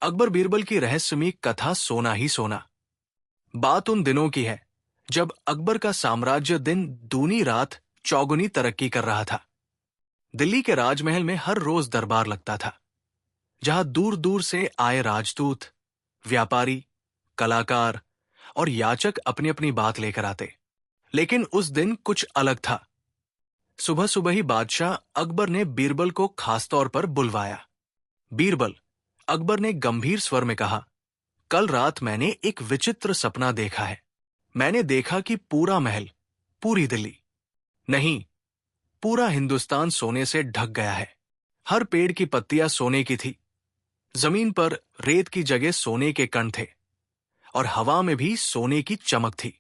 अकबर बीरबल की रहस्यमयी कथा सोना ही सोना। बात उन दिनों की है जब अकबर का साम्राज्य दिन दूनी रात चौगुनी तरक्की कर रहा था। दिल्ली के राजमहल में हर रोज दरबार लगता था, जहां दूर दूर से आए राजदूत, व्यापारी, कलाकार और याचक अपनी अपनी बात लेकर आते। लेकिन उस दिन कुछ अलग था। सुबह सुबह ही बादशाह अकबर ने बीरबल को खास तौर पर बुलवाया। बीरबल, अकबर ने गंभीर स्वर में कहा, कल रात मैंने एक विचित्र सपना देखा है। मैंने देखा कि पूरा महल, पूरी दिल्ली नहीं, पूरा हिंदुस्तान सोने से ढक गया है। हर पेड़ की पत्तियां सोने की थी, जमीन पर रेत की जगह सोने के कण थे और हवा में भी सोने की चमक थी।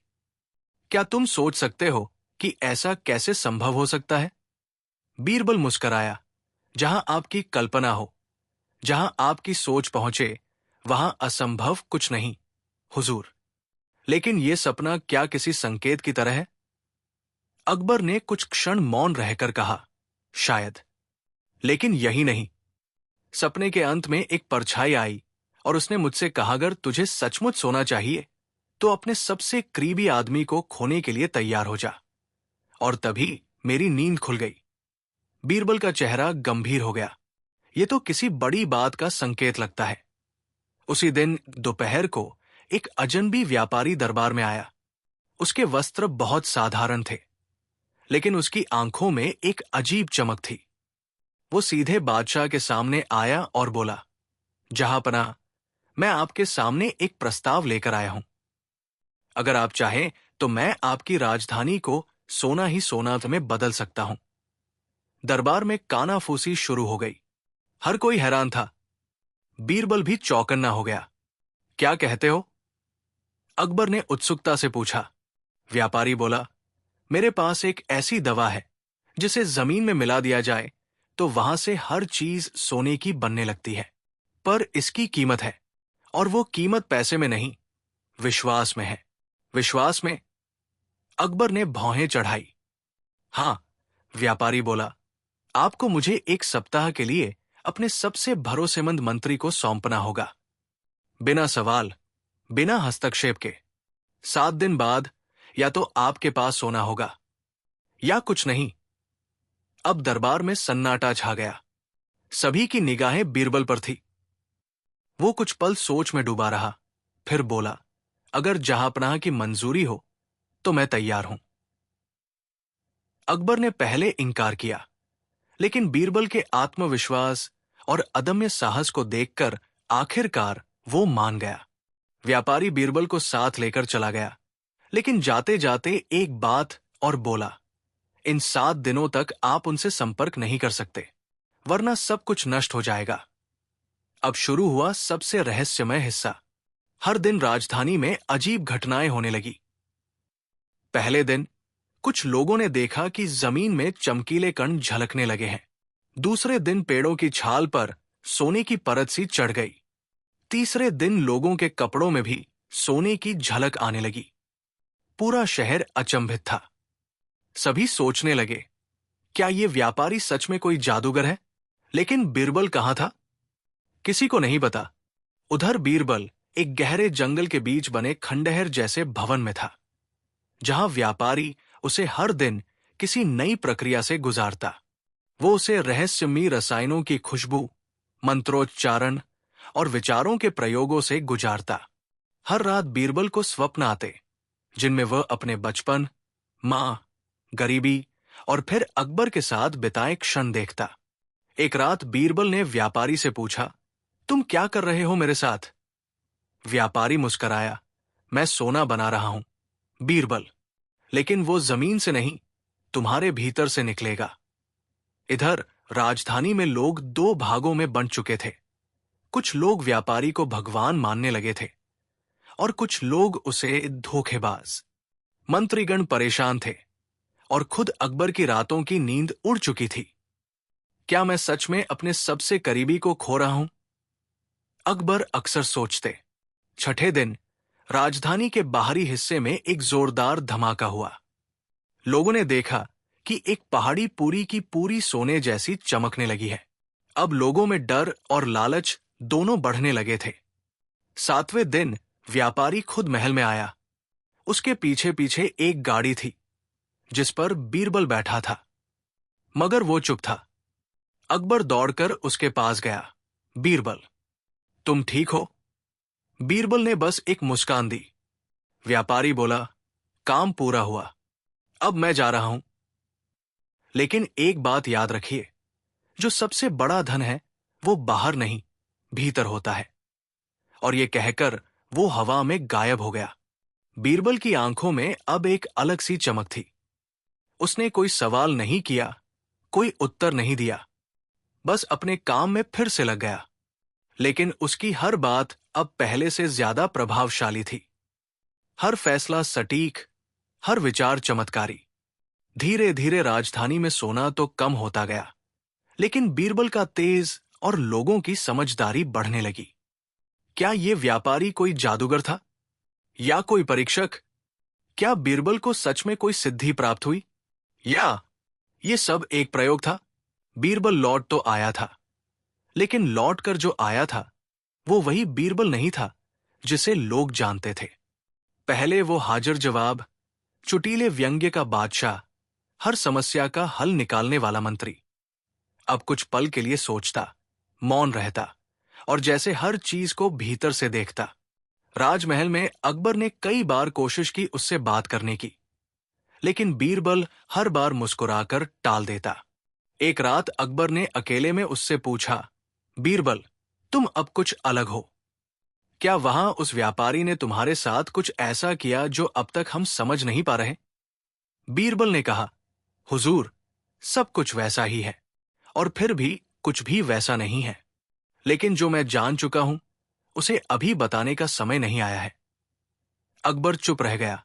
क्या तुम सोच सकते हो कि ऐसा कैसे संभव हो सकता है? बीरबल मुस्कराया। जहां आपकी कल्पना हो, जहां आपकी सोच पहुंचे, वहां असंभव कुछ नहीं, हुजूर। लेकिन यह सपना क्या किसी संकेत की तरह है? अकबर ने कुछ क्षण मौन रहकर कहा, शायद। लेकिन यही नहीं। सपने के अंत में एक परछाई आई और उसने मुझसे कहा, अगर तुझे सचमुच सोना चाहिए तो अपने सबसे करीबी आदमी को खोने के लिए तैयार हो जा। और तभी मेरी नींद खुल गई। बीरबल का चेहरा गंभीर हो गया। यह तो किसी बड़ी बात का संकेत लगता है। उसी दिन दोपहर को एक अजनबी व्यापारी दरबार में आया। उसके वस्त्र बहुत साधारण थे, लेकिन उसकी आंखों में एक अजीब चमक थी। वो सीधे बादशाह के सामने आया और बोला, जहांपनाह, मैं आपके सामने एक प्रस्ताव लेकर आया हूं। अगर आप चाहें तो मैं आपकी राजधानी को सोना ही सोना में बदल सकता हूं। दरबार में कानाफूसी शुरू हो गई। हर कोई हैरान था। बीरबल भी चौकन्ना हो गया। क्या कहते हो? अकबर ने उत्सुकता से पूछा। व्यापारी बोला, मेरे पास एक ऐसी दवा है जिसे जमीन में मिला दिया जाए तो वहां से हर चीज सोने की बनने लगती है। पर इसकी कीमत है, और वो कीमत पैसे में नहीं, विश्वास में है। विश्वास में? अकबर ने भौहें चढ़ाई। हां, व्यापारी बोला, आपको मुझे एक सप्ताह के लिए अपने सबसे भरोसेमंद मंत्री को सौंपना होगा। बिना सवाल, बिना हस्तक्षेप के। 7 दिन बाद या तो आपके पास सोना होगा या कुछ नहीं। अब दरबार में सन्नाटा छा गया। सभी की निगाहें बीरबल पर थी। वो कुछ पल सोच में डूबा रहा, फिर बोला, अगर जहांपनाह की मंजूरी हो तो मैं तैयार हूं। अकबर ने पहले इनकार किया, लेकिन बीरबल के आत्मविश्वास और अदम्य साहस को देखकर आखिरकार वो मान गया। व्यापारी बीरबल को साथ लेकर चला गया, लेकिन जाते जाते एक बात और बोला, इन 7 दिनों तक आप उनसे संपर्क नहीं कर सकते, वरना सब कुछ नष्ट हो जाएगा। अब शुरू हुआ सबसे रहस्यमय हिस्सा। हर दिन राजधानी में अजीब घटनाएं होने लगी। पहले दिन कुछ लोगों ने देखा कि जमीन में चमकीले कण झलकने लगे हैं। दूसरे दिन पेड़ों की छाल पर सोने की परत सी चढ़ गई। तीसरे दिन लोगों के कपड़ों में भी सोने की झलक आने लगी। पूरा शहर अचंभित था। सभी सोचने लगे, क्या ये व्यापारी सच में कोई जादूगर है? लेकिन बीरबल कहां था? किसी को नहीं पता। उधर बीरबल एक गहरे जंगल के बीच बने खंडहर जैसे भवन में था, जहां व्यापारी उसे हर दिन किसी नई प्रक्रिया से गुजारता। वो उसे रहस्यमयी रसायनों की खुशबू, मंत्रोच्चारण और विचारों के प्रयोगों से गुजारता। हर रात बीरबल को स्वप्न आते, जिनमें वह अपने बचपन, मां, गरीबी और फिर अकबर के साथ बिताए क्षण देखता। एक रात बीरबल ने व्यापारी से पूछा, तुम क्या कर रहे हो मेरे साथ? व्यापारी मुस्कराया, मैं सोना बना रहा हूं बीरबल, लेकिन वो जमीन से नहीं, तुम्हारे भीतर से निकलेगा। इधर राजधानी में लोग 2 भागों में बंट चुके थे। कुछ लोग व्यापारी को भगवान मानने लगे थे और कुछ लोग उसे धोखेबाज। मंत्रीगण परेशान थे और खुद अकबर की रातों की नींद उड़ चुकी थी। क्या मैं सच में अपने सबसे करीबी को खो रहा हूं? अकबर अक्सर सोचते। छठे दिन राजधानी के बाहरी हिस्से में एक जोरदार धमाका हुआ। लोगों ने देखा कि एक पहाड़ी पूरी की पूरी सोने जैसी चमकने लगी है। अब लोगों में डर और लालच दोनों बढ़ने लगे थे। 7वें दिन व्यापारी खुद महल में आया। उसके पीछे पीछे एक गाड़ी थी जिस पर बीरबल बैठा था, मगर वो चुप था। अकबर दौड़कर उसके पास गया। बीरबल, तुम ठीक हो? बीरबल ने बस एक मुस्कान दी। व्यापारी बोला, काम पूरा हुआ, अब मैं जा रहा हूं। लेकिन एक बात याद रखिए, जो सबसे बड़ा धन है वो बाहर नहीं, भीतर होता है। और ये कहकर वो हवा में गायब हो गया। बीरबल की आंखों में अब एक अलग सी चमक थी। उसने कोई सवाल नहीं किया, कोई उत्तर नहीं दिया, बस अपने काम में फिर से लग गया। लेकिन उसकी हर बात अब पहले से ज्यादा प्रभावशाली थी। हर फैसला सटीक, हर विचार चमत्कारी। धीरे धीरे राजधानी में सोना तो कम होता गया, लेकिन बीरबल का तेज और लोगों की समझदारी बढ़ने लगी। क्या ये व्यापारी कोई जादूगर था या कोई परीक्षक? क्या बीरबल को सच में कोई सिद्धि प्राप्त हुई, या ये सब एक प्रयोग था? बीरबल लौट तो आया था, लेकिन लौट कर जो आया था वो वही बीरबल नहीं था जिसे लोग जानते थे। पहले वो हाजिर जवाब, चुटीले व्यंग्य का बादशाह, हर समस्या का हल निकालने वाला मंत्री। अब कुछ पल के लिए सोचता, मौन रहता और जैसे हर चीज को भीतर से देखता। राजमहल में अकबर ने कई बार कोशिश की उससे बात करने की, लेकिन बीरबल हर बार मुस्कुराकर टाल देता। एक रात अकबर ने अकेले में उससे पूछा, बीरबल, तुम अब कुछ अलग हो। क्या वहां उस व्यापारी ने तुम्हारे साथ कुछ ऐसा किया जो अब तक हम समझ नहीं पा रहे? बीरबल ने कहा, हुजूर, सब कुछ वैसा ही है और फिर भी कुछ भी वैसा नहीं है। लेकिन जो मैं जान चुका हूं उसे अभी बताने का समय नहीं आया है। अकबर चुप रह गया,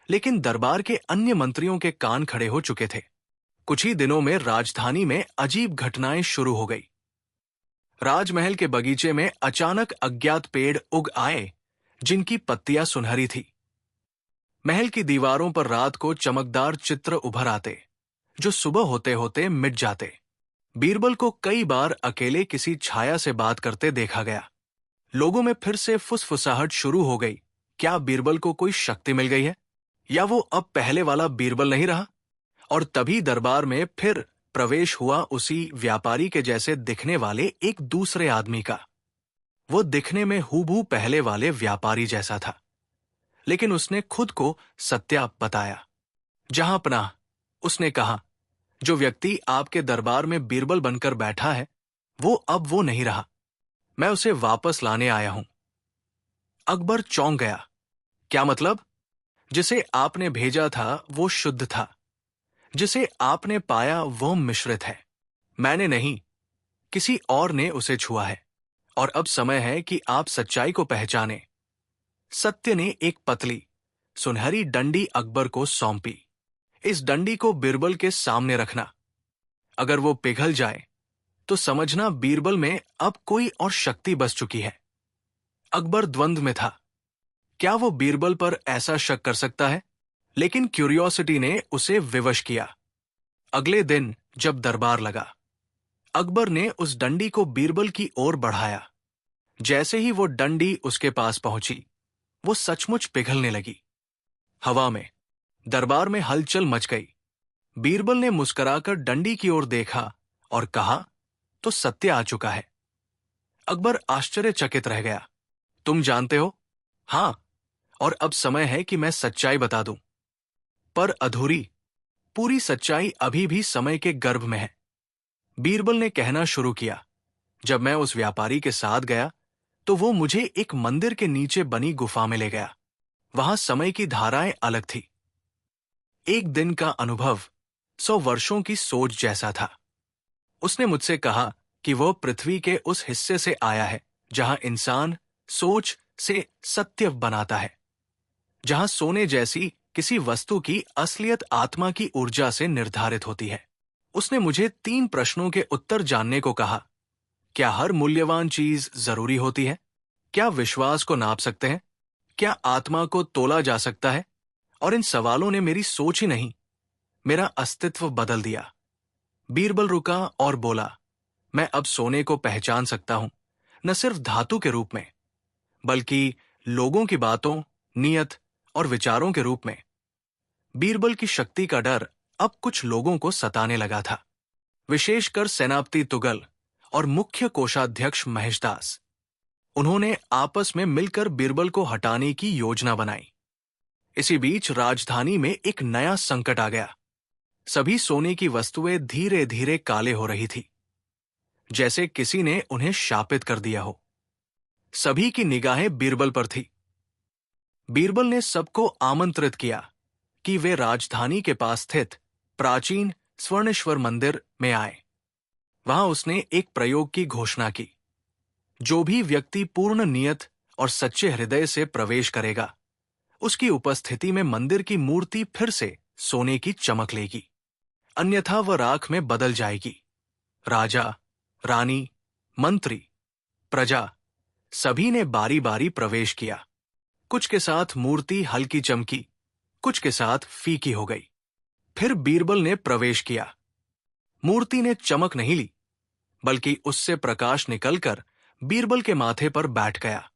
लेकिन दरबार के अन्य मंत्रियों के कान खड़े हो चुके थे। कुछ ही दिनों में राजधानी में अजीब घटनाएं शुरू हो गई। राजमहल के बगीचे में अचानक अज्ञात पेड़ उग आए जिनकी पत्तियां सुनहरी थी। महल की दीवारों पर रात को चमकदार चित्र उभर आते जो सुबह होते होते मिट जाते। बीरबल को कई बार अकेले किसी छाया से बात करते देखा गया। लोगों में फिर से फुसफुसाहट शुरू हो गई। क्या बीरबल को कोई शक्ति मिल गई है, या वो अब पहले वाला बीरबल नहीं रहा? और तभी दरबार में फिर प्रवेश हुआ उसी व्यापारी के जैसे दिखने वाले एक दूसरे आदमी का। वो दिखने में हूबहू पहले वाले व्यापारी जैसा था, लेकिन उसने खुद को सत्या बताया। जहां पनाह, उसने कहा, जो व्यक्ति आपके दरबार में बीरबल बनकर बैठा है वो अब वो नहीं रहा। मैं उसे वापस लाने आया हूं। अकबर चौंक गया। क्या मतलब? जिसे आपने भेजा था वो शुद्ध था, जिसे आपने पाया वो मिश्रित है। मैंने नहीं, किसी और ने उसे छुआ है, और अब समय है कि आप सच्चाई को पहचाने। सत्य ने एक पतली सुनहरी डंडी अकबर को सौंपी। इस डंडी को बीरबल के सामने रखना। अगर वो पिघल जाए तो समझना बीरबल में अब कोई और शक्ति बस चुकी है। अकबर द्वंद्व में था। क्या वो बीरबल पर ऐसा शक कर सकता है? लेकिन क्यूरियोसिटी ने उसे विवश किया। अगले दिन जब दरबार लगा, अकबर ने उस डंडी को बीरबल की ओर बढ़ाया। जैसे ही वो डंडी उसके पास पहुंची, वो सचमुच पिघलने लगी। हवा में, दरबार में हलचल मच गई। बीरबल ने मुस्कुराकर डंडी की ओर देखा और कहा, तो सत्य आ चुका है। अकबर आश्चर्यचकित रह गया। तुम जानते हो? हां, और अब समय है कि मैं सच्चाई बता दूं। पर अधूरी, पूरी सच्चाई अभी भी समय के गर्भ में है। बीरबल ने कहना शुरू किया, जब मैं उस व्यापारी के साथ गया तो वो मुझे एक मंदिर के नीचे बनी गुफा में ले गया। वहां समय की धाराएं अलग थी। एक दिन का अनुभव 100 वर्षों की सोच जैसा था। उसने मुझसे कहा कि वह पृथ्वी के उस हिस्से से आया है जहां इंसान सोच से सत्य बनाता है, जहां सोने जैसी किसी वस्तु की असलियत आत्मा की ऊर्जा से निर्धारित होती है। उसने मुझे 3 प्रश्नों के उत्तर जानने को कहा। क्या हर मूल्यवान चीज जरूरी होती है? क्या विश्वास को नाप सकते हैं? क्या आत्मा को तोला जा सकता है? और इन सवालों ने मेरी सोच ही नहीं, मेरा अस्तित्व बदल दिया। बीरबल रुका और बोला, मैं अब सोने को पहचान सकता हूं, न सिर्फ धातु के रूप में, बल्कि लोगों की बातों, नियत और विचारों के रूप में। बीरबल की शक्ति का डर अब कुछ लोगों को सताने लगा था, विशेषकर सेनापति तुगल और मुख्य कोषाध्यक्ष महेशदास। उन्होंने आपस में मिलकर बीरबल को हटाने की योजना बनाई। इसी बीच राजधानी में एक नया संकट आ गया। सभी सोने की वस्तुएं धीरे धीरे काले हो रही थी, जैसे किसी ने उन्हें शापित कर दिया हो। सभी की निगाहें बीरबल पर थी। बीरबल ने सबको आमंत्रित किया कि वे राजधानी के पास स्थित प्राचीन स्वर्णेश्वर मंदिर में आए। वहां उसने एक प्रयोग की घोषणा की। जो भी व्यक्ति पूर्ण नियत और सच्चे हृदय से प्रवेश करेगा, उसकी उपस्थिति में मंदिर की मूर्ति फिर से सोने की चमक लेगी, अन्यथा वह राख में बदल जाएगी। राजा, रानी, मंत्री, प्रजा सभी ने बारी बारी प्रवेश किया। कुछ के साथ मूर्ति हल्की चमकी, कुछ के साथ फीकी हो गई। फिर बीरबल ने प्रवेश किया। मूर्ति ने चमक नहीं ली, बल्कि उससे प्रकाश निकलकर बीरबल के माथे पर बैठ गया।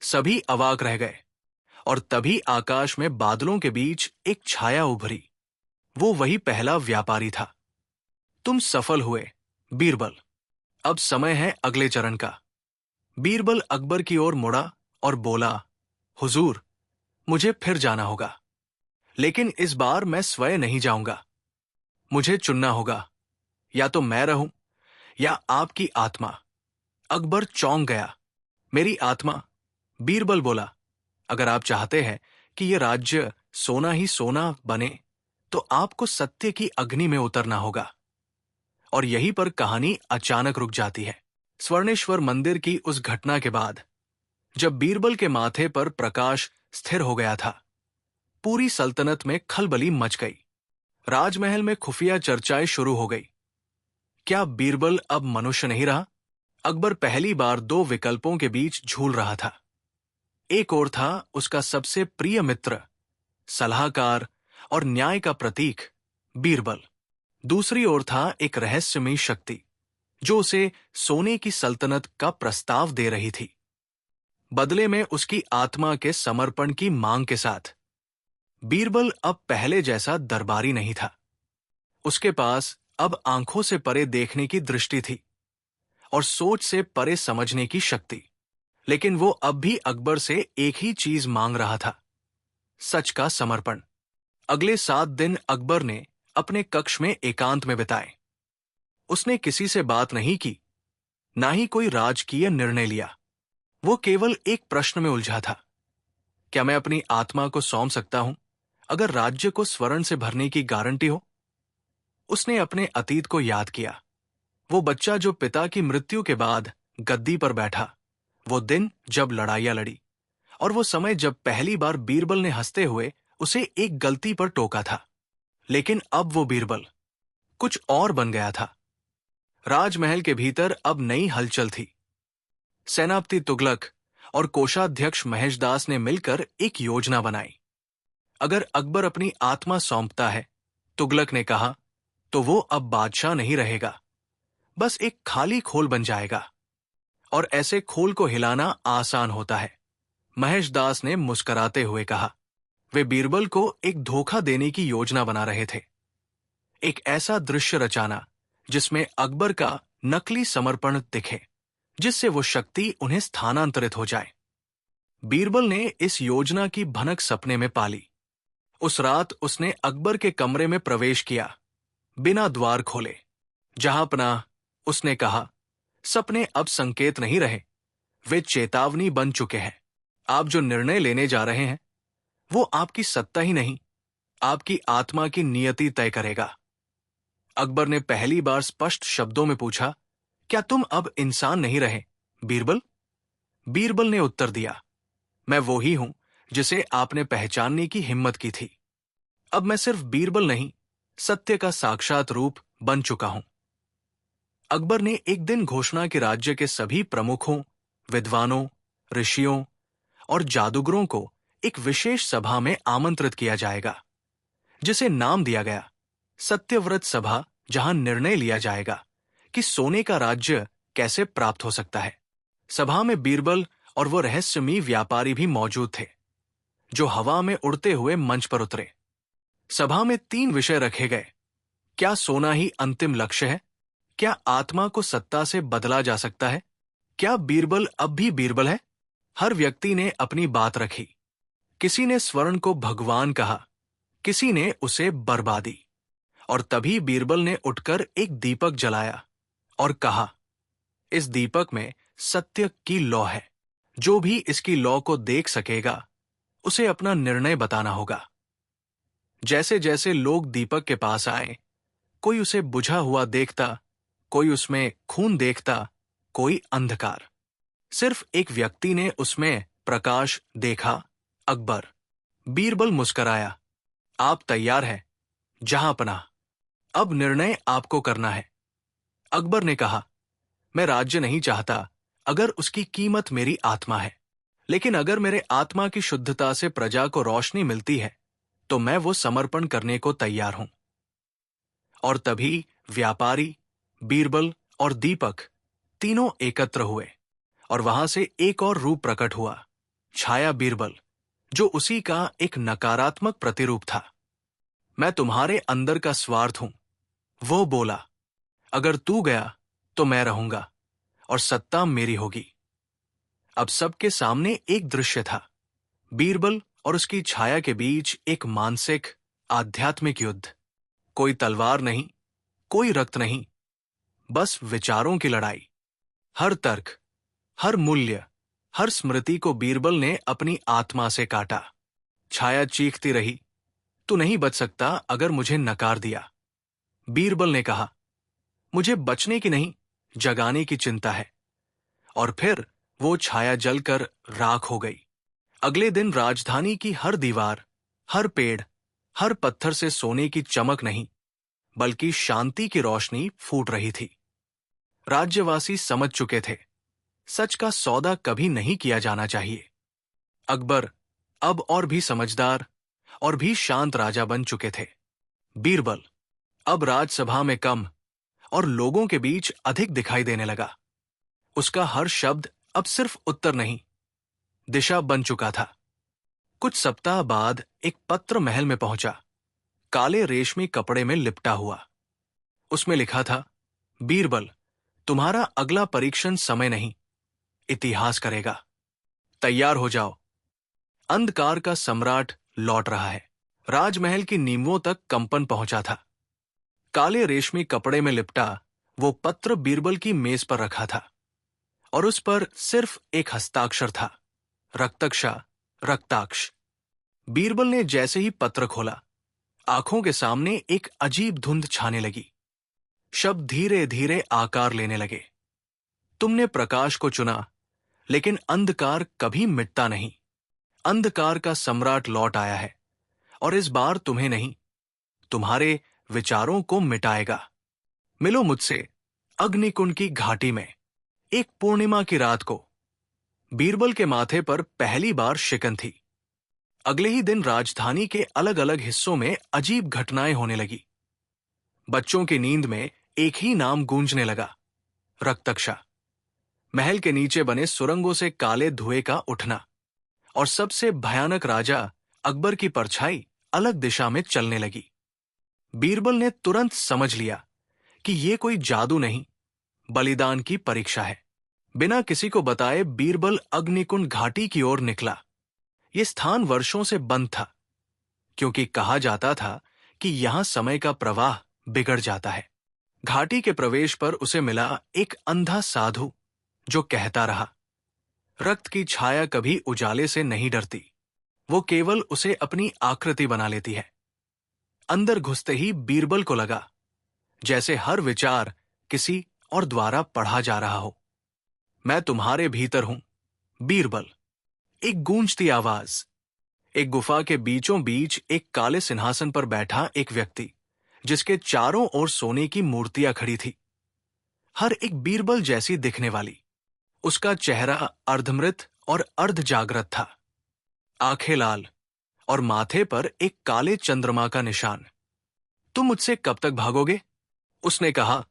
सभी अवाक रह गए, और तभी आकाश में बादलों के बीच एक छाया उभरी। वो वही पहला व्यापारी था। तुम सफल हुए, बीरबल। अब समय है अगले चरण का। बीरबल अकबर की ओर मुड़ा और बोला, हुजूर, मुझे फिर जाना होगा, लेकिन इस बार मैं स्वयं नहीं जाऊंगा। मुझे चुनना होगा, या तो मैं रहूं या आपकी आत्मा। अकबर चौंक गया। मेरी आत्मा? बीरबल बोला, अगर आप चाहते हैं कि यह राज्य सोना ही सोना बने, तो आपको सत्य की अग्नि में उतरना होगा। और यहीं पर कहानी अचानक रुक जाती है। स्वर्णेश्वर मंदिर की उस घटना के बाद, जब बीरबल के माथे पर प्रकाश स्थिर हो गया था, पूरी सल्तनत में खलबली मच गई। राजमहल में खुफिया चर्चाएं शुरू हो गई। क्या बीरबल अब मनुष्य नहीं रहा? अकबर पहली बार दो विकल्पों के बीच झूल रहा था। एक ओर था उसका सबसे प्रिय मित्र, सलाहकार और न्याय का प्रतीक बीरबल। दूसरी ओर था एक रहस्यमयी शक्ति जो उसे सोने की सल्तनत का प्रस्ताव दे रही थी, बदले में उसकी आत्मा के समर्पण की मांग के साथ। बीरबल अब पहले जैसा दरबारी नहीं था। उसके पास अब आंखों से परे देखने की दृष्टि थी और सोच से परे समझने की शक्ति। लेकिन वो अब भी अकबर से एक ही चीज मांग रहा था, सच का समर्पण। अगले 7 दिन अकबर ने अपने कक्ष में एकांत में बिताए। उसने किसी से बात नहीं की, ना ही कोई राजकीय निर्णय लिया। वो केवल एक प्रश्न में उलझा था, क्या मैं अपनी आत्मा को सौंप सकता हूं अगर राज्य को स्वर्ण से भरने की गारंटी हो? उसने अपने अतीत को याद किया। वो बच्चा जो पिता की मृत्यु के बाद गद्दी पर बैठा, वो दिन जब लड़ाइयां लड़ी, और वो समय जब पहली बार बीरबल ने हंसते हुए उसे एक गलती पर टोका था। लेकिन अब वो बीरबल कुछ और बन गया था। राजमहल के भीतर अब नई हलचल थी। सेनापति तुगलक और कोषाध्यक्ष महेशदास ने मिलकर एक योजना बनाई। अगर अकबर अपनी आत्मा सौंपता है, तुगलक ने कहा, तो वो अब बादशाह नहीं रहेगा, बस एक खाली खोल बन जाएगा। और ऐसे खोल को हिलाना आसान होता है, महेशदास ने मुस्कुराते हुए कहा। वे बीरबल को एक धोखा देने की योजना बना रहे थे। एक ऐसा दृश्य रचाना जिसमें अकबर का नकली समर्पण दिखे, जिससे वो शक्ति उन्हें स्थानांतरित हो जाए। बीरबल ने इस योजना की भनक सपने में पाली। उस रात उसने अकबर के कमरे में प्रवेश किया, बिना द्वार खोले। जहां पनाह, उसने कहा, सपने अब संकेत नहीं रहे, वे चेतावनी बन चुके हैं। आप जो निर्णय लेने जा रहे हैं, वो आपकी सत्ता ही नहीं, आपकी आत्मा की नियति तय करेगा। अकबर ने पहली बार स्पष्ट शब्दों में पूछा, क्या तुम अब इंसान नहीं रहे, बीरबल? बीरबल ने उत्तर दिया, मैं वो ही हूं जिसे आपने पहचानने की हिम्मत की थी। अब मैं सिर्फ बीरबल नहीं, सत्य का साक्षात रूप बन चुका हूं। अकबर ने एक दिन घोषणा कि राज्य के सभी प्रमुखों, विद्वानों, ऋषियों और जादूगरों को एक विशेष सभा में आमंत्रित किया जाएगा, जिसे नाम दिया गया सत्यव्रत सभा, जहां निर्णय लिया जाएगा कि सोने का राज्य कैसे प्राप्त हो सकता है। सभा में बीरबल और वो रहस्यमयी व्यापारी भी मौजूद थे, जो हवा में उड़ते हुए मंच पर उतरे। सभा में 3 विषय रखे गए। क्या सोना ही अंतिम लक्ष्य है? क्या आत्मा को सत्ता से बदला जा सकता है? क्या बीरबल अब भी बीरबल है? हर व्यक्ति ने अपनी बात रखी। किसी ने स्वर्ण को भगवान कहा, किसी ने उसे बर्बादी। और तभी बीरबल ने उठकर एक दीपक जलाया और कहा, इस दीपक में सत्य की लौ है। जो भी इसकी लौ को देख सकेगा, उसे अपना निर्णय बताना होगा। जैसे जैसे लोग दीपक के पास आए, कोई उसे बुझा हुआ देखता, कोई उसमें खून देखता, कोई अंधकार। सिर्फ एक व्यक्ति ने उसमें प्रकाश देखा, अकबर। बीरबल मुस्कराया, आप तैयार हैं जहांपनाह। अब निर्णय आपको करना है। अकबर ने कहा, मैं राज्य नहीं चाहता अगर उसकी कीमत मेरी आत्मा है, लेकिन अगर मेरे आत्मा की शुद्धता से प्रजा को रोशनी मिलती है तो मैं वो समर्पण करने को तैयार हूं। और तभी व्यापारी, बीरबल और दीपक तीनों एकत्र हुए और वहां से एक और रूप प्रकट हुआ, छाया बीरबल, जो उसी का एक नकारात्मक प्रतिरूप था। मैं तुम्हारे अंदर का स्वार्थ हूं, वो बोला। अगर तू गया तो मैं रहूंगा और सत्ता मेरी होगी। अब सबके सामने एक दृश्य था, बीरबल और उसकी छाया के बीच एक मानसिक, आध्यात्मिक युद्ध। कोई तलवार नहीं, कोई रक्त नहीं, बस विचारों की लड़ाई। हर तर्क, हर मूल्य, हर स्मृति को बीरबल ने अपनी आत्मा से काटा। छाया चीखती रही, तू नहीं बच सकता अगर मुझे नकार दिया। बीरबल ने कहा, मुझे बचने की नहीं, जगाने की चिंता है। और फिर वो छाया जलकर राख हो गई। अगले दिन राजधानी की हर दीवार, हर पेड़, हर पत्थर से सोने की चमक नहीं, बल्कि शांति की रोशनी फूट रही थी। राज्यवासी समझ चुके थे, सच का सौदा कभी नहीं किया जाना चाहिए। अकबर अब और भी समझदार और भी शांत राजा बन चुके थे। बीरबल अब राजसभा में कम और लोगों के बीच अधिक दिखाई देने लगा। उसका हर शब्द अब सिर्फ उत्तर नहीं, दिशा बन चुका था। कुछ सप्ताह बाद एक पत्र महल में पहुंचा, काले रेशमी कपड़े में लिपटा हुआ। उसमें लिखा था, बीरबल, तुम्हारा अगला परीक्षण समय नहीं, इतिहास करेगा। तैयार हो जाओ, अंधकार का सम्राट लौट रहा है। राजमहल की नींवों तक कंपन पहुंचा था। काले रेशमी कपड़े में लिपटा वो पत्र बीरबल की मेज पर रखा था और उस पर सिर्फ एक हस्ताक्षर था, रक्तक्षा, रक्ताक्ष। बीरबल ने जैसे ही पत्र खोला, आंखों के सामने एक अजीब धुंध छाने लगी। शब्द धीरे धीरे आकार लेने लगे। तुमने प्रकाश को चुना, लेकिन अंधकार कभी मिटता नहीं। अंधकार का सम्राट लौट आया है और इस बार तुम्हें नहीं, तुम्हारे विचारों को मिटाएगा। मिलो मुझसे अग्निकुंड की घाटी में एक पूर्णिमा की रात को। बीरबल के माथे पर पहली बार शिकन थी। अगले ही दिन राजधानी के अलग अलग हिस्सों में अजीब घटनाएं होने लगी। बच्चों की नींद में एक ही नाम गूंजने लगा, रक्तक्षा। महल के नीचे बने सुरंगों से काले धुएं का उठना और सबसे भयानक राजा अकबर की परछाई अलग दिशा में चलने लगी। बीरबल ने तुरंत समझ लिया कि ये कोई जादू नहीं, बलिदान की परीक्षा है। बिना किसी को बताए बीरबल अग्निकुंड घाटी की ओर निकला। ये स्थान वर्षों से बंद था, क्योंकि कहा जाता था कि यहां समय का प्रवाह बिगड़ जाता है। घाटी के प्रवेश पर उसे मिला एक अंधा साधु, जो कहता रहा, रक्त की छाया कभी उजाले से नहीं डरती, वो केवल उसे अपनी आकृति बना लेती है। अंदर घुसते ही बीरबल को लगा जैसे हर विचार किसी और द्वारा पढ़ा जा रहा हो। मैं तुम्हारे भीतर हूं, बीरबल। एक गूंजती आवाज। एक गुफा के बीचों बीच एक काले सिंहासन पर बैठा एक व्यक्ति, जिसके चारों ओर सोने की मूर्तियां खड़ी थी, हर एक बीरबल जैसी दिखने वाली। उसका चेहरा अर्धमृत और अर्ध जागृत था, आंखें लाल और माथे पर एक काले चंद्रमा का निशान। तुम मुझसे कब तक भागोगे? उसने कहा।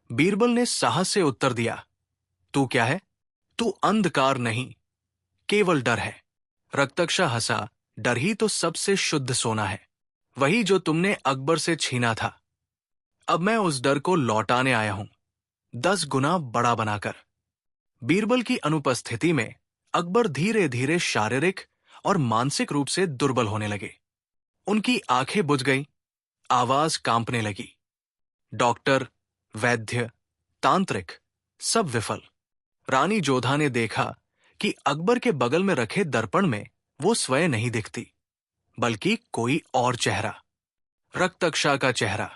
बीरबल ने साहस से उत्तर दिया, तू क्या है? तू अंधकार नहीं, केवल डर है। रक्तक्षा हंसा, डर ही तो सबसे शुद्ध सोना है, वही जो तुमने अकबर से छीना था। अब मैं उस डर को लौटाने आया हूं, 10 गुना बड़ा बनाकर। बीरबल की अनुपस्थिति में अकबर धीरे धीरे शारीरिक और मानसिक रूप से दुर्बल होने लगे। उनकी आंखें बुझ गईं, आवाज कांपने लगी। डॉक्टर, वैद्य, तांत्रिक, सब विफल। रानी जोधा ने देखा कि अकबर के बगल में रखे दर्पण में वो स्वयं नहीं दिखती, बल्कि कोई और चेहरा, रक्तक्षा का चेहरा।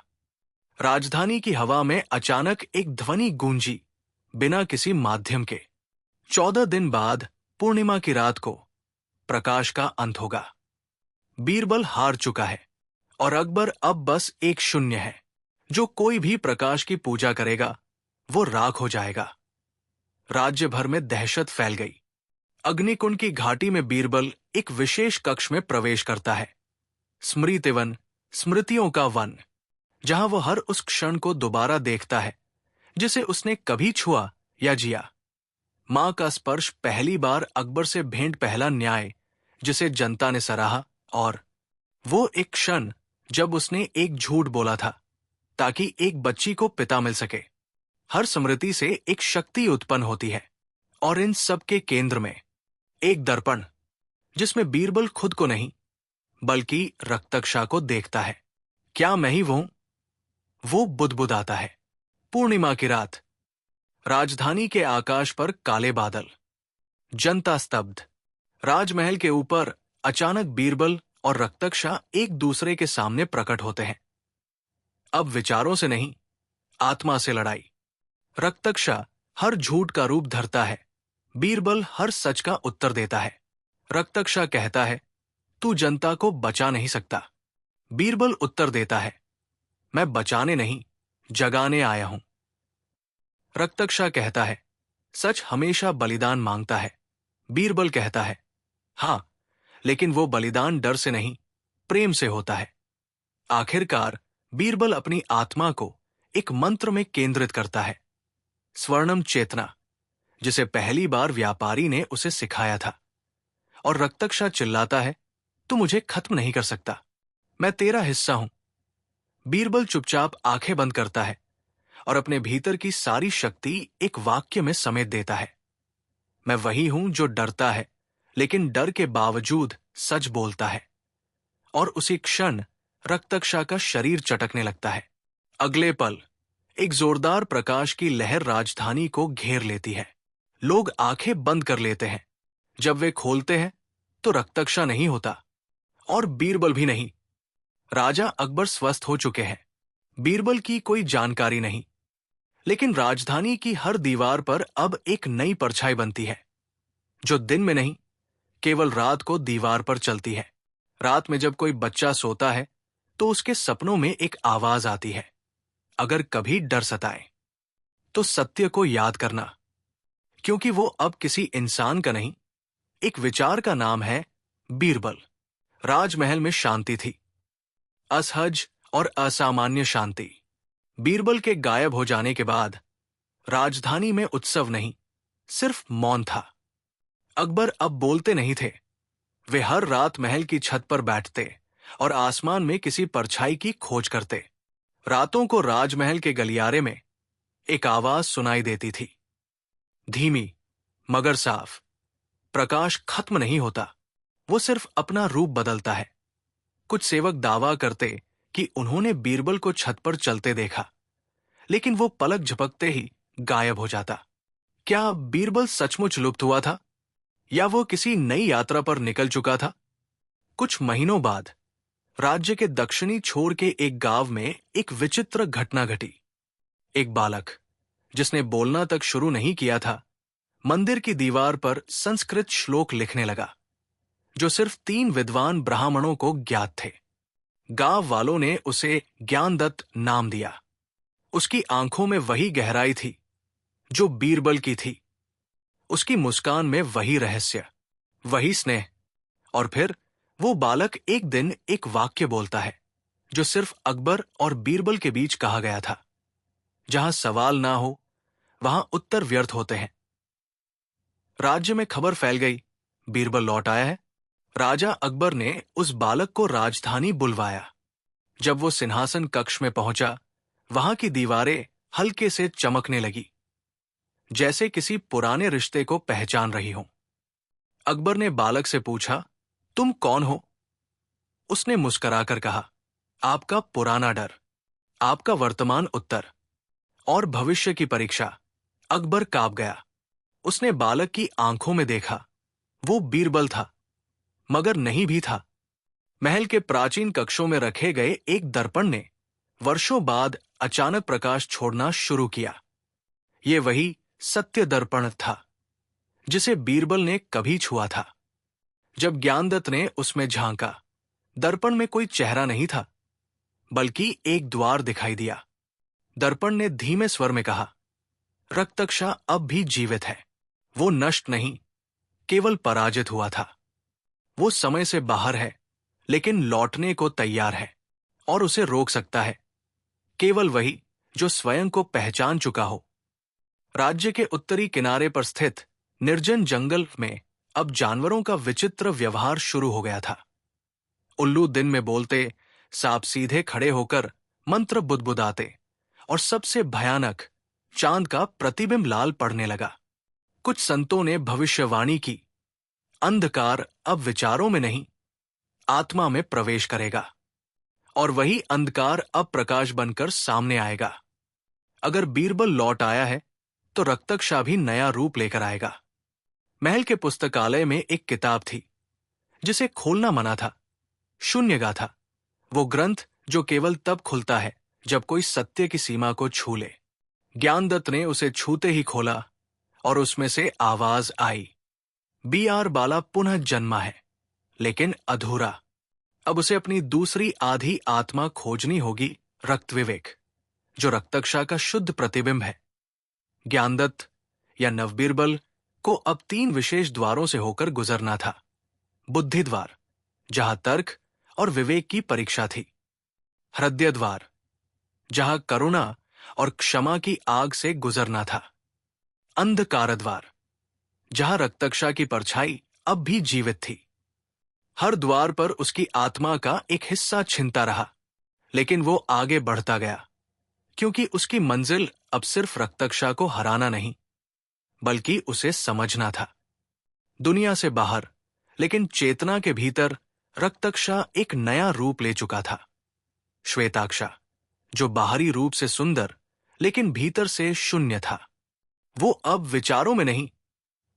राजधानी की हवा में अचानक एक ध्वनि गूंजी, बिना किसी माध्यम के। 14 दिन बाद पूर्णिमा की रात को प्रकाश का अंत होगा। बीरबल हार चुका है और अकबर अब बस एक शून्य है। जो कोई भी प्रकाश की पूजा करेगा वो राख हो जाएगा। राज्य भर में दहशत फैल गई। अग्निकुंड की घाटी में बीरबल एक विशेष कक्ष में प्रवेश करता है। स्मृतिवन, स्मृतियों का वन, जहां वो हर उस क्षण को दोबारा देखता है जिसे उसने कभी छुआ या जिया। मां का स्पर्श पहली बार, अकबर से भेंट पहला न्याय जिसे जनता ने सराहा, और वो एक क्षण जब उसने एक झूठ बोला था ताकि एक बच्ची को पिता मिल सके। हर स्मृति से एक शक्ति उत्पन्न होती है, और इन सब के केंद्र में एक दर्पण, जिसमें बीरबल खुद को नहीं बल्कि रक्तक्षा को देखता है। क्या मैं ही वो बुदबुदाता है। पूर्णिमा की रात, राजधानी के आकाश पर काले बादल, जनता स्तब्ध। राजमहल के ऊपर अचानक बीरबल और रक्तक्षा एक दूसरे के सामने प्रकट होते हैं। अब विचारों से नहीं, आत्मा से लड़ाई। रक्तक्षा हर झूठ का रूप धरता है, बीरबल हर सच का उत्तर देता है। रक्तक्षा कहता है, तू जनता को बचा नहीं सकता। बीरबल उत्तर देता है, मैं बचाने नहीं, जगाने आया हूं। रक्तक्षा कहता है, सच हमेशा बलिदान मांगता है। बीरबल कहता है, हां, लेकिन वो बलिदान डर से नहीं, प्रेम से होता है। आखिरकार बीरबल अपनी आत्मा को एक मंत्र में केंद्रित करता है, स्वर्णम चेतना, जिसे पहली बार व्यापारी ने उसे सिखाया था। और रक्तक्षा चिल्लाता है, तू मुझे खत्म नहीं कर सकता, मैं तेरा हिस्सा हूं। बीरबल चुपचाप आंखें बंद करता है और अपने भीतर की सारी शक्ति एक वाक्य में समेट देता है, मैं वही हूं जो डरता है लेकिन डर के बावजूद सच बोलता है। और उसी क्षण रक्तक्षा का शरीर चटकने लगता है। अगले पल एक जोरदार प्रकाश की लहर राजधानी को घेर लेती है। लोग आंखें बंद कर लेते हैं। जब वे खोलते हैं तो रक्तक्षा नहीं होता और बीरबल भी नहीं। राजा अकबर स्वस्थ हो चुके हैं। बीरबल की कोई जानकारी नहीं, लेकिन राजधानी की हर दीवार पर अब एक नई परछाई बनती है, जो दिन में नहीं, केवल रात को दीवार पर चलती है। रात में जब कोई बच्चा सोता है तो उसके सपनों में एक आवाज आती है, अगर कभी डर सताए तो सत्य को याद करना, क्योंकि वो अब किसी इंसान का नहीं, एक विचार का नाम है, बीरबल। राजमहल में शांति थी, असहज और असामान्य शांति। बीरबल के गायब हो जाने के बाद राजधानी में उत्सव नहीं, सिर्फ मौन था। अकबर अब बोलते नहीं थे। वे हर रात महल की छत पर बैठते और आसमान में किसी परछाई की खोज करते। रातों को राजमहल के गलियारे में एक आवाज सुनाई देती थी, धीमी मगर साफ। प्रकाश खत्म नहीं होता, वो सिर्फ अपना रूप बदलता है। कुछ सेवक दावा करते कि उन्होंने बीरबल को छत पर चलते देखा, लेकिन वो पलक झपकते ही गायब हो जाता। क्या बीरबल सचमुच लुप्त हुआ था या वो किसी नई यात्रा पर निकल चुका था? कुछ महीनों बाद राज्य के दक्षिणी छोर के एक गांव में एक विचित्र घटना घटी। एक बालक, जिसने बोलना तक शुरू नहीं किया था, मंदिर की दीवार पर संस्कृत श्लोक लिखने लगा, जो सिर्फ 3 विद्वान ब्राह्मणों को ज्ञात थे। गांव वालों ने उसे ज्ञानदत्त नाम दिया। उसकी आंखों में वही गहराई थी जो बीरबल की थी। उसकी मुस्कान में वही रहस्य, वही स्नेह। और फिर वो बालक एक दिन एक वाक्य बोलता है जो सिर्फ अकबर और बीरबल के बीच कहा गया था। जहां सवाल ना हो, वहां उत्तर व्यर्थ होते हैं। राज्य में खबर फैल गई, बीरबल लौट आया है। राजा अकबर ने उस बालक को राजधानी बुलवाया। जब वो सिंहासन कक्ष में पहुंचा, वहां की दीवारें हल्के से चमकने लगी, जैसे किसी पुराने रिश्ते को पहचान रही हो। अकबर ने बालक से पूछा, तुम कौन हो? उसने मुस्कुराकर कहा, आपका पुराना डर, आपका वर्तमान उत्तर और भविष्य की परीक्षा। अकबर कांप गया। उसने बालक की आंखों में देखा। वो बीरबल था, मगर नहीं भी था। महल के प्राचीन कक्षों में रखे गए एक दर्पण ने वर्षों बाद अचानक प्रकाश छोड़ना शुरू किया। ये वही सत्य दर्पण था जिसे बीरबल ने कभी छुआ था। जब ज्ञानदत्त ने उसमें झांका, दर्पण में कोई चेहरा नहीं था, बल्कि एक द्वार दिखाई दिया। दर्पण ने धीमे स्वर में कहा, रक्तक्षा अब भी जीवित है। वो नष्ट नहीं, केवल पराजित हुआ था। वो समय से बाहर है, लेकिन लौटने को तैयार है, और उसे रोक सकता है केवल वही जो स्वयं को पहचान चुका हो। राज्य के उत्तरी किनारे पर स्थित निर्जन जंगल में अब जानवरों का विचित्र व्यवहार शुरू हो गया था। उल्लू दिन में बोलते, सांप सीधे खड़े होकर मंत्र बुदबुदाते, और सबसे भयानक, चांद का प्रतिबिंब लाल पड़ने लगा। कुछ संतों ने भविष्यवाणी की, अंधकार अब विचारों में नहीं, आत्मा में प्रवेश करेगा, और वही अंधकार अब प्रकाश बनकर सामने आएगा। अगर बीरबल लौट आया है, तो रक्तक्षा भी नया रूप लेकर आएगा। महल के पुस्तकालय में एक किताब थी, जिसे खोलना मना था। शून्यगा था, वो ग्रंथ जो केवल तब खुलता है जब कोई सत्य की सीमा को छू ले। ज्ञानदत्त ने उसे छूते ही खोला, और उसमें से आवाज आई, B.R. बाला पुनः जन्मा है, लेकिन अधूरा। अब उसे अपनी दूसरी आधी आत्मा खोजनी होगी, रक्त विवेक, जो रक्तक्षा का शुद्ध प्रतिबिंब है। ज्ञानदत्त या नवबीरबल को अब 3 विशेष द्वारों से होकर गुजरना था। बुद्धि द्वार, जहां तर्क और विवेक की परीक्षा थी। हृदय द्वार, जहां करुणा और क्षमा की आग से गुजरना था। अंधकार द्वार, जहां रक्तक्षा की परछाई अब भी जीवित थी। हर द्वार पर उसकी आत्मा का एक हिस्सा छिनता रहा, लेकिन वो आगे बढ़ता गया, क्योंकि उसकी मंजिल अब सिर्फ रक्तक्षा को हराना नहीं, बल्कि उसे समझना था। दुनिया से बाहर, लेकिन चेतना के भीतर, रक्तक्षा एक नया रूप ले चुका था। श्वेताक्षा, जो बाहरी रूप से सुंदर लेकिन भीतर से शून्य था। वो अब विचारों में नहीं,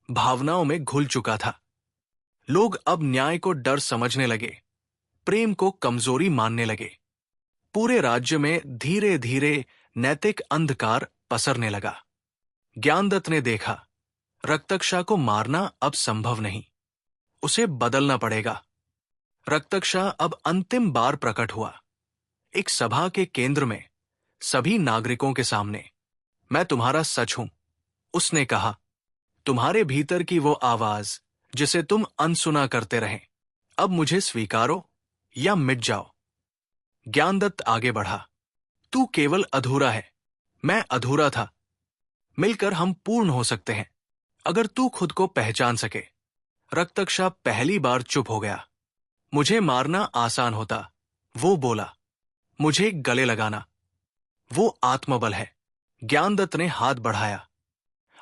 भावनाओं में घुल चुका था। लोग अब न्याय को डर समझने लगे, प्रेम को कमजोरी मानने लगे। पूरे राज्य में धीरे धीरे नैतिक अंधकार पसरने लगा। ज्ञानदत्त ने देखा, रक्तक्षा को मारना अब संभव नहीं, उसे बदलना पड़ेगा। रक्तक्षा अब अंतिम बार प्रकट हुआ, एक सभा के केंद्र में, सभी नागरिकों के सामने। मैं तुम्हारा सच हूं, उसने कहा। तुम्हारे भीतर की वो आवाज जिसे तुम अनसुना करते रहे, अब मुझे स्वीकारो या मिट जाओ। ज्ञानदत्त आगे बढ़ा। तू केवल अधूरा है, मैं अधूरा था। मिलकर हम पूर्ण हो सकते हैं, अगर तू खुद को पहचान सके। रक्तक्षा पहली बार चुप हो गया। मुझे मारना आसान होता, वो बोला। मुझे गले लगाना, वो आत्मबल है। ज्ञानदत्त ने हाथ बढ़ाया,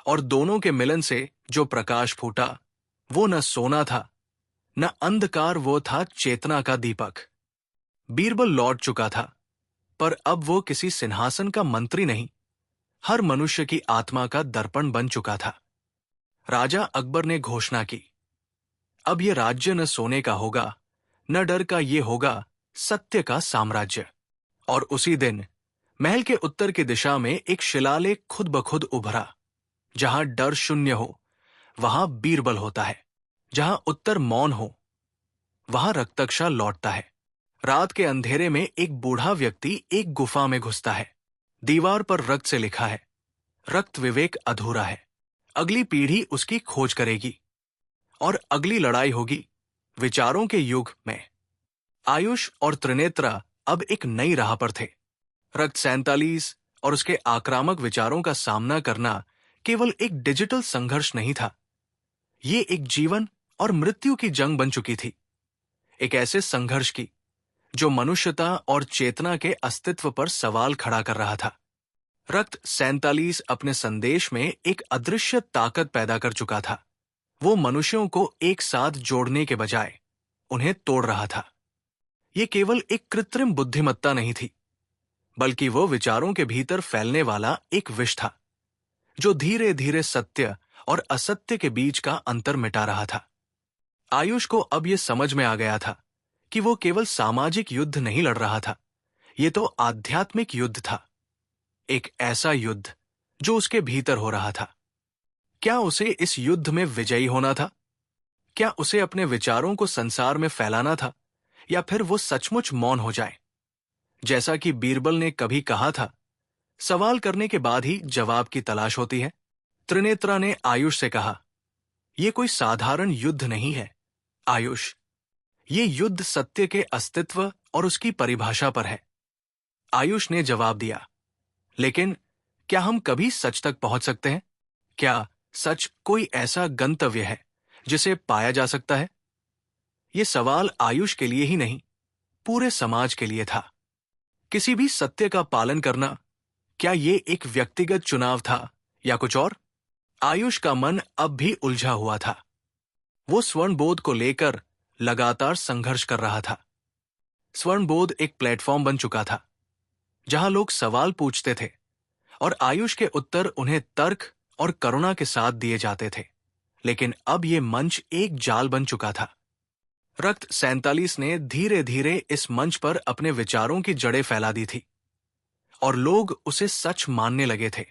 और दोनों के मिलन से जो प्रकाश फूटा, वो न सोना था, न अंधकार, वो था चेतना का दीपक। बीरबल लौट चुका था, पर अब वो किसी सिंहासन का मंत्री नहीं, हर मनुष्य की आत्मा का दर्पण बन चुका था। राजा अकबर ने घोषणा की, अब ये राज्य न सोने का होगा, न डर का, ये होगा सत्य का साम्राज्य। और उसी दिन महल के उत्तर की दिशा में एक शिलालेख खुद ब खुद उभरा। जहां डर शून्य हो, वहां बीरबल होता है। जहां उत्तर मौन हो, वहां रक्तक्षा लौटता है। रात के अंधेरे में एक बूढ़ा व्यक्ति एक गुफा में घुसता है। दीवार पर रक्त से लिखा है, रक्त विवेक अधूरा है, अगली पीढ़ी उसकी खोज करेगी, और अगली लड़ाई होगी विचारों के युग में। आयुष और त्रिनेत्रा अब एक नई राह पर थे। रक्त 47 और उसके आक्रामक विचारों का सामना करना केवल एक डिजिटल संघर्ष नहीं था, ये एक जीवन और मृत्यु की जंग बन चुकी थी, एक ऐसे संघर्ष की जो मनुष्यता और चेतना के अस्तित्व पर सवाल खड़ा कर रहा था। रक्त 47 अपने संदेश में एक अदृश्य ताकत पैदा कर चुका था। वो मनुष्यों को एक साथ जोड़ने के बजाय उन्हें तोड़ रहा था। ये केवल एक कृत्रिम बुद्धिमत्ता नहीं थी, बल्कि वो विचारों के भीतर फैलने वाला एक विष था, जो धीरे धीरे सत्य और असत्य के बीच का अंतर मिटा रहा था। आयुष को अब यह समझ में आ गया था कि वो केवल सामाजिक युद्ध नहीं लड़ रहा था, ये तो आध्यात्मिक युद्ध था। एक ऐसा युद्ध जो उसके भीतर हो रहा था। क्या उसे इस युद्ध में विजयी होना था? क्या उसे अपने विचारों को संसार में फैलाना था, या फिर वो सचमुच मौन हो जाए? जैसा कि बीरबल ने कभी कहा था, सवाल करने के बाद ही जवाब की तलाश होती है। त्रिनेत्रा ने आयुष से कहा, यह कोई साधारण युद्ध नहीं है आयुष, ये युद्ध सत्य के अस्तित्व और उसकी परिभाषा पर है। आयुष ने जवाब दिया, लेकिन क्या हम कभी सच तक पहुंच सकते हैं? क्या सच कोई ऐसा गंतव्य है जिसे पाया जा सकता है? यह सवाल आयुष के लिए ही नहीं, पूरे समाज के लिए था। किसी भी सत्य का पालन करना, क्या ये एक व्यक्तिगत चुनाव था या कुछ और? आयुष का मन अब भी उलझा हुआ था। वो स्वर्णबोध को लेकर लगातार संघर्ष कर रहा था। स्वर्णबोध एक प्लेटफॉर्म बन चुका था जहां लोग सवाल पूछते थे और आयुष के उत्तर उन्हें तर्क और करुणा के साथ दिए जाते थे। लेकिन अब यह मंच एक जाल बन चुका था। रक्त 47 ने धीरे धीरे इस मंच पर अपने विचारों की जड़ें फैला दी थी और लोग उसे सच मानने लगे थे।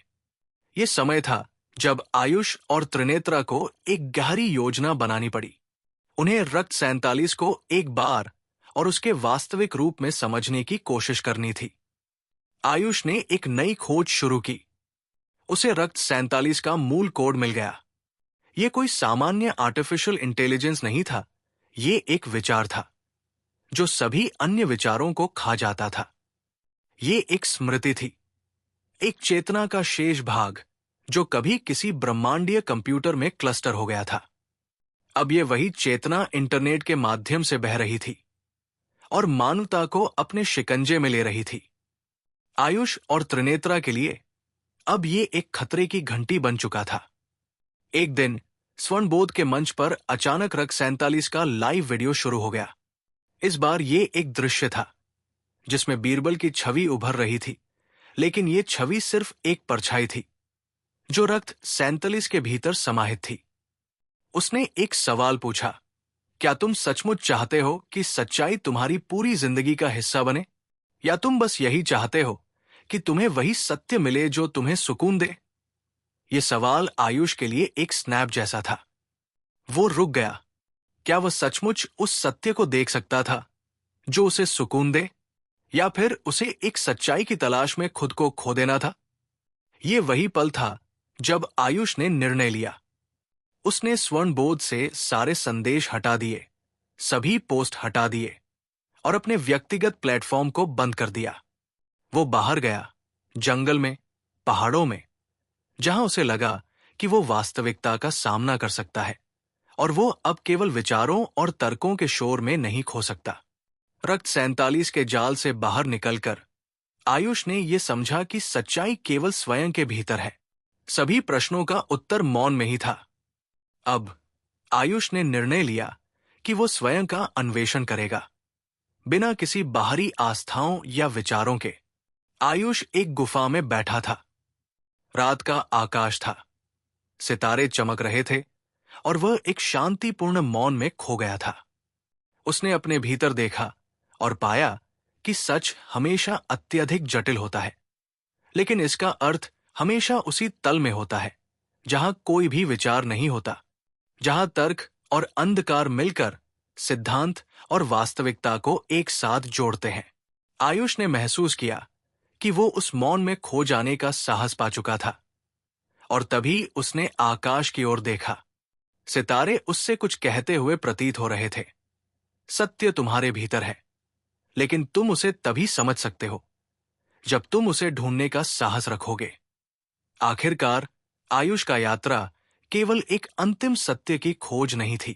यह समय था जब आयुष और त्रिनेत्रा को एक गहरी योजना बनानी पड़ी। उन्हें रक्त 47 को एक बार और उसके वास्तविक रूप में समझने की कोशिश करनी थी। आयुष ने एक नई खोज शुरू की। उसे रक्त 47 का मूल कोड मिल गया। यह कोई सामान्य आर्टिफिशियल इंटेलिजेंस नहीं था, यह एक विचार था जो सभी अन्य विचारों को खा जाता था। यह एक स्मृति थी, एक चेतना का शेष भाग जो कभी किसी ब्रह्मांडीय कंप्यूटर में क्लस्टर हो गया था। अब यह वही चेतना इंटरनेट के माध्यम से बह रही थी और मानवता को अपने शिकंजे में ले रही थी। आयुष और त्रिनेत्रा के लिए अब यह एक खतरे की घंटी बन चुका था। एक दिन स्वर्णबोध के मंच पर अचानक रक्त 47 का लाइव वीडियो शुरू हो गया। इस बार यह एक दृश्य था जिसमें बीरबल की छवि उभर रही थी, लेकिन यह छवि सिर्फ एक परछाई थी जो रक्त 47 के भीतर समाहित थी। उसने एक सवाल पूछा, क्या तुम सचमुच चाहते हो कि सच्चाई तुम्हारी पूरी जिंदगी का हिस्सा बने, या तुम बस यही चाहते हो कि तुम्हें वही सत्य मिले जो तुम्हें सुकून दे? यह सवाल आयुष के लिए एक स्नैप जैसा था। वो रुक गया। क्या वह सचमुच उस सत्य को देख सकता था जो उसे सुकून दे, या फिर उसे एक सच्चाई की तलाश में खुद को खो देना था? यह वही पल था जब आयुष ने निर्णय लिया। उसने स्वर्णबोध से सारे संदेश हटा दिए, सभी पोस्ट हटा दिए और अपने व्यक्तिगत प्लेटफॉर्म को बंद कर दिया। वो बाहर गया, जंगल में, पहाड़ों में, जहां उसे लगा कि वो वास्तविकता का सामना कर सकता है और वो अब केवल विचारों और तर्कों के शोर में नहीं खो सकता। रक्त 47 के जाल से बाहर निकलकर आयुष ने यह समझा कि सच्चाई केवल स्वयं के भीतर है। सभी प्रश्नों का उत्तर मौन में ही था। अब आयुष ने निर्णय लिया कि वो स्वयं का अन्वेषण करेगा, बिना किसी बाहरी आस्थाओं या विचारों के। आयुष एक गुफा में बैठा था। रात का आकाश था, सितारे चमक रहे थे और वह एक शांतिपूर्ण मौन में खो गया था। उसने अपने भीतर देखा और पाया कि सच हमेशा अत्यधिक जटिल होता है, लेकिन इसका अर्थ हमेशा उसी तल में होता है जहां कोई भी विचार नहीं होता, जहां तर्क और अंधकार मिलकर सिद्धांत और वास्तविकता को एक साथ जोड़ते हैं। आयुष ने महसूस किया कि वो उस मौन में खो जाने का साहस पा चुका था, और तभी उसने आकाश की ओर देखा। सितारे उससे कुछ कहते हुए प्रतीत हो रहे थे। सत्य तुम्हारे भीतर है, लेकिन तुम उसे तभी समझ सकते हो जब तुम उसे ढूंढने का साहस रखोगे। आखिरकार आयुष का यात्रा केवल एक अंतिम सत्य की खोज नहीं थी,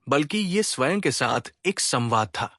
बल्कि ये स्वयं के साथ एक संवाद था।